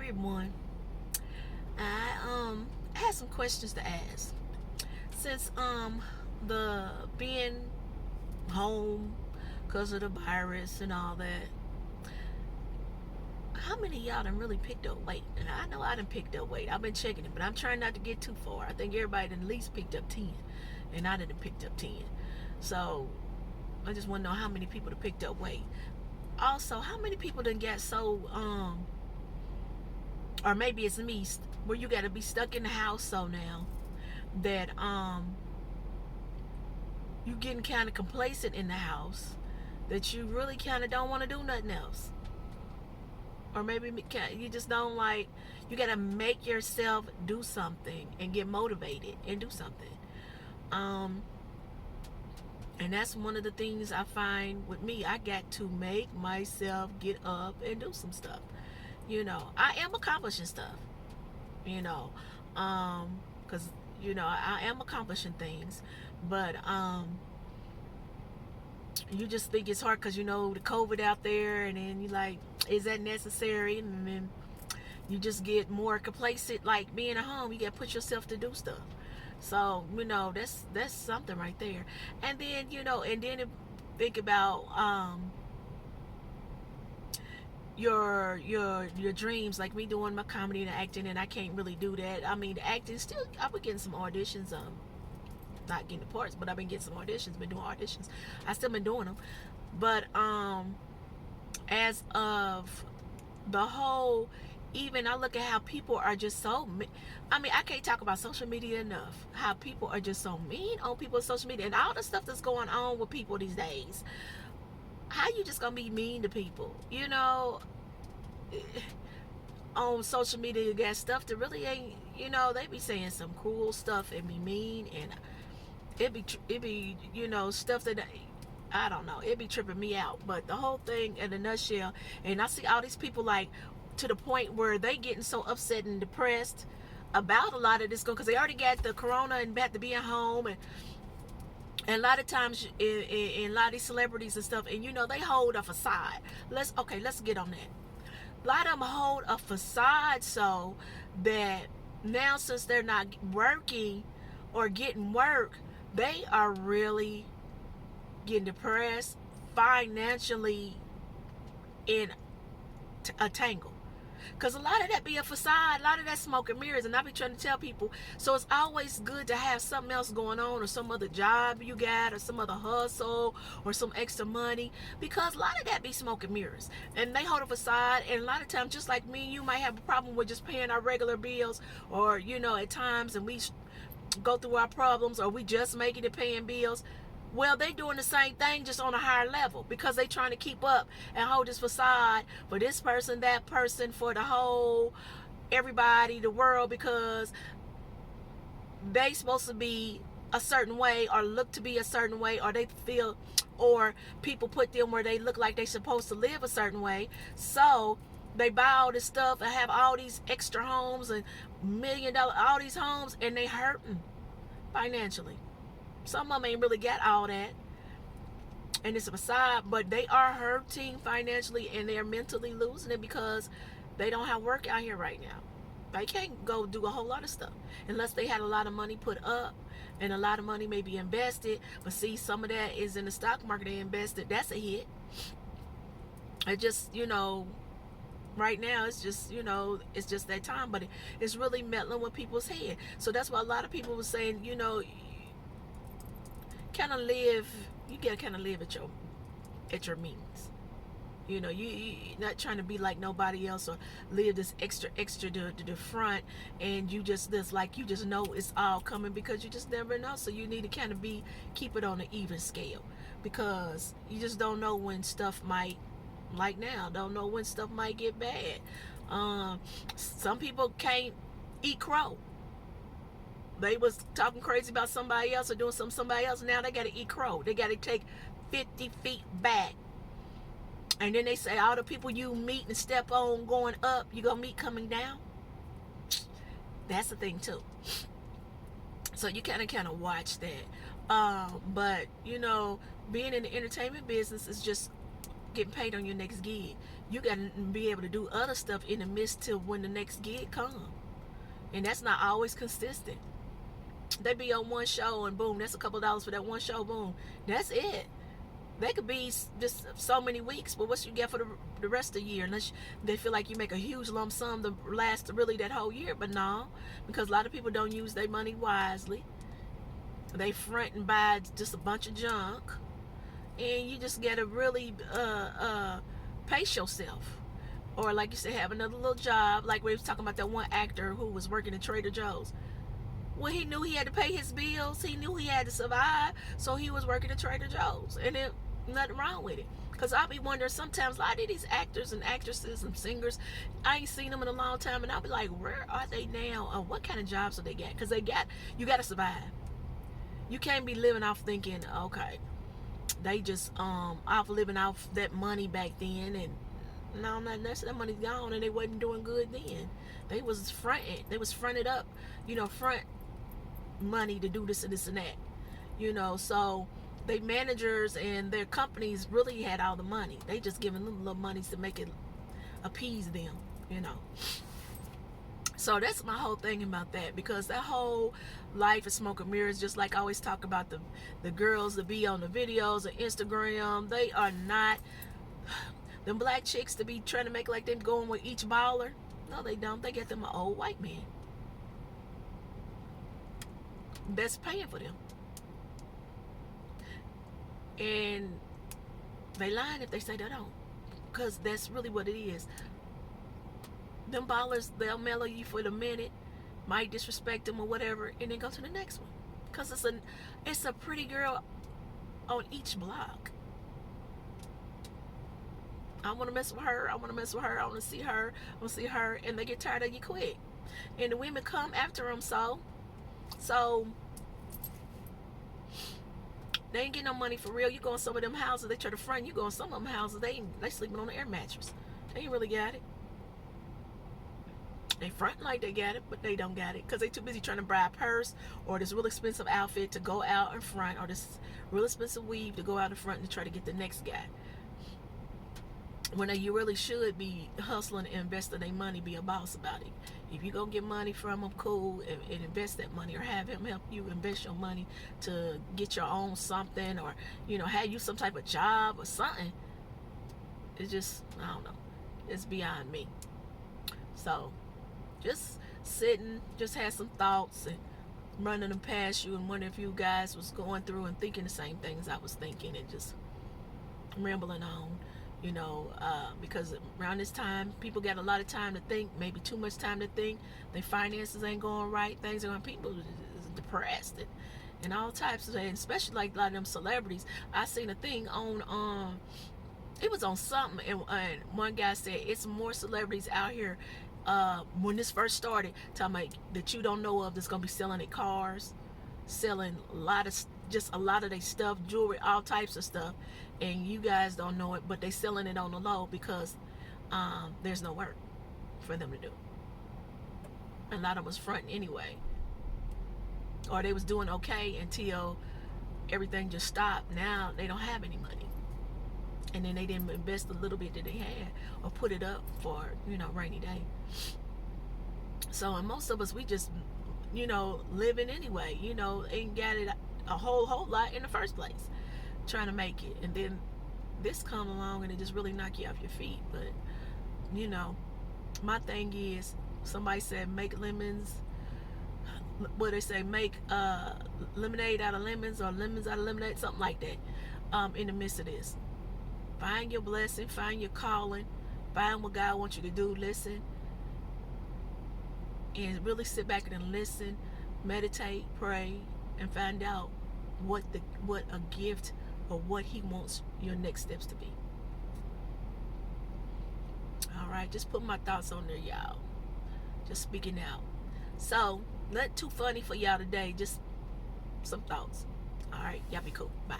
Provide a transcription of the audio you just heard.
everyone. I had some questions to ask. Since the being home because of the virus and all that, how many of y'all done really picked up weight? And I know I done picked up weight. I've been checking it, but I'm trying not to get too far. I think everybody done at least picked up 10, and I done picked up 10. So I just want to know how many people done picked up weight. Also, how many people done got so or maybe it's me, where you got to be stuck in the house so now that you getting kind of complacent in the house, that you really kind of don't want to do nothing else. Or maybe you just don't like, you got to make yourself do something and get motivated and do something. um and that's one of the things I find with me. I got to make myself get up and do some stuff. I am accomplishing stuff, you know because I am accomplishing things. But you just think it's hard because the COVID out there, and then you like, is that necessary? And then you just get more complacent, like being at home. You got to put yourself to do stuff. So that's something right there. And then think about your dreams, like me doing my comedy and acting, and I can't really do that. I mean, the acting still, I've been getting some auditions, not getting the parts, but I've been getting some auditions, been doing auditions. I still been doing them. But as of the whole, even I look at how people are just so, I mean, I can't talk about social media enough. How people are just so mean on people's social media, and all the stuff that's going on with people these days. How you just gonna be mean to people? On social media, you got stuff that really ain't. They be saying some cruel stuff and be mean, and it be stuff that I don't know. It be tripping me out. But the whole thing in a nutshell, and I see all these people, like, to the point where they getting so upset and depressed about a lot of this, because they already got the corona and had to be at home, and a lot of times in a lot of these celebrities and stuff, and they hold a facade. Let's get on that. A lot of them hold a facade so that now, since they're not working or getting work, they are really getting depressed, financially in a tangle. Because a lot of that be a facade, a lot of that smoke and mirrors. And I be trying to tell people, so it's always good to have something else going on, or some other job you got, or some other hustle, or some extra money, because a lot of that be smoke and mirrors, and they hold a facade. And a lot of times, just like me, you might have a problem with just paying our regular bills, or at times, and we go through our problems, or we just making it paying bills. Well, they doing the same thing, just on a higher level, because they trying to keep up and hold this facade for this person, that person, for the whole, everybody, the world, because they supposed to be a certain way, or look to be a certain way, or they feel, or people put them where they look like they supposed to live a certain way. So they buy all this stuff and have all these extra homes and $1 million, all these homes, and they hurting financially. Some of them ain't really got all that, and it's a facade, but they are hurting financially, and they're mentally losing it because they don't have work out here right now. They can't go do a whole lot of stuff unless they had a lot of money put up, and a lot of money may be invested. But see, some of that is in the stock market they invested. That's a hit. It just, right now it's just, it's just that time. But it's really meddling with people's head. So that's why a lot of people were saying, kind of live, you gotta kind of live at your means. You not trying to be like nobody else, or live this extra to the front, and you just this, like, you just know it's all coming, because you just never know. So you need to kind of keep it on an even scale, because you just don't know when stuff might, like now, don't know when stuff might get bad. Some people can't eat crow. They was talking crazy about somebody else or doing somebody else. Now they got to eat crow. They got to take 50 feet back. And then they say, all the people you meet and step on going up, you going to meet coming down. That's the thing too. So you kind of watch that. But, being in the entertainment business is just getting paid on your next gig. You got to be able to do other stuff in the midst till when the next gig come, and that's not always consistent. They be on one show and boom, that's a couple dollars for that one show. Boom, that's it. They could be just so many weeks, but what you get for the rest of the year, unless they feel like you make a huge lump sum to last really that whole year. But no, because a lot of people don't use their money wisely. They front and buy just a bunch of junk, and you just gotta really pace yourself. Or like you said, have another little job. Like we was talking about that one actor who was working at Trader Joe's. Well, he knew he had to pay his bills. He knew he had to survive, so he was working at Trader Joe's, and it nothing wrong with it. Cause I'll be wondering sometimes, a lot of these actors and actresses and singers, I ain't seen them in a long time, and I'll be like, where are they now? What kind of jobs do they get? Cause you got to survive. You can't be living off thinking, okay, they just off living off that money back then, and no, not that money's gone, and they wasn't doing good then. They was fronted up, front money to do this and this and that, so they managers and their companies really had all the money. They just giving them little monies to make it appease them, So that's my whole thing about that, because that whole life is smoke and mirrors. Just like I always talk about the girls that be on the videos and Instagram, they are not them black chicks to be trying to make like them going with each baller. No, they don't. They get them an old white man that's paying for them. And they lying if they say they don't, because that's really what it is. Them ballers, they'll mellow you for the minute, might disrespect them or whatever, and then go to the next one, because it's a pretty girl on each block. I want to mess with her. I want to mess with her. I want to see her. I want to see her, and they get tired of you quick. And the women come after them, so they ain't getting no money for real. You go in some of them houses, they try to front. You go in some of them houses, they sleeping on the air mattress. They ain't really got it. They front like they got it, but they don't got it, because they too busy trying to buy a purse or this real expensive outfit to go out in front, or this real expensive weave to go out in front and try to get the next guy. When you really should be hustling and investing their money, be a boss about it. If you go get money from them, cool, and invest that money, or have him help you invest your money to get your own something, or have you some type of job or something. It's just, I don't know, it's beyond me. So just sitting, just had some thoughts and running them past you, and wondering if you guys was going through and thinking the same things I was thinking, and just rambling on. Because around this time, people got a lot of time to think, maybe too much time to think. Their finances ain't going right. Things are going, people is depressed and all types of things, especially like a lot of them celebrities. I seen a thing on, it was on something, and one guy said it's more celebrities out here when this first started, talking about that you don't know of, that's going to be selling their cars, selling a lot of their stuff, jewelry, all types of stuff, and you guys don't know it, but they selling it on the low because there's no work for them to do. A lot of them was fronting anyway, or they was doing okay until everything just stopped. Now they don't have any money, and then they didn't invest a little bit that they had, or put it up for rainy day. So, and most of us, we just living anyway, ain't got it a whole lot in the first place, trying to make it, and then this come along and it just really knock you off your feet. But my thing is, somebody said make lemons, what they say, make lemonade out of lemons, or lemons out of lemonade, something like that. In the midst of this, find your blessing, find your calling, find what God wants you to do. Listen, and really sit back and listen, meditate, pray, and find out what a gift, or what He wants your next steps to be. All right, just put my thoughts on there, y'all. Just speaking out. So, not too funny for y'all today, just some thoughts. All right, y'all be cool. Bye.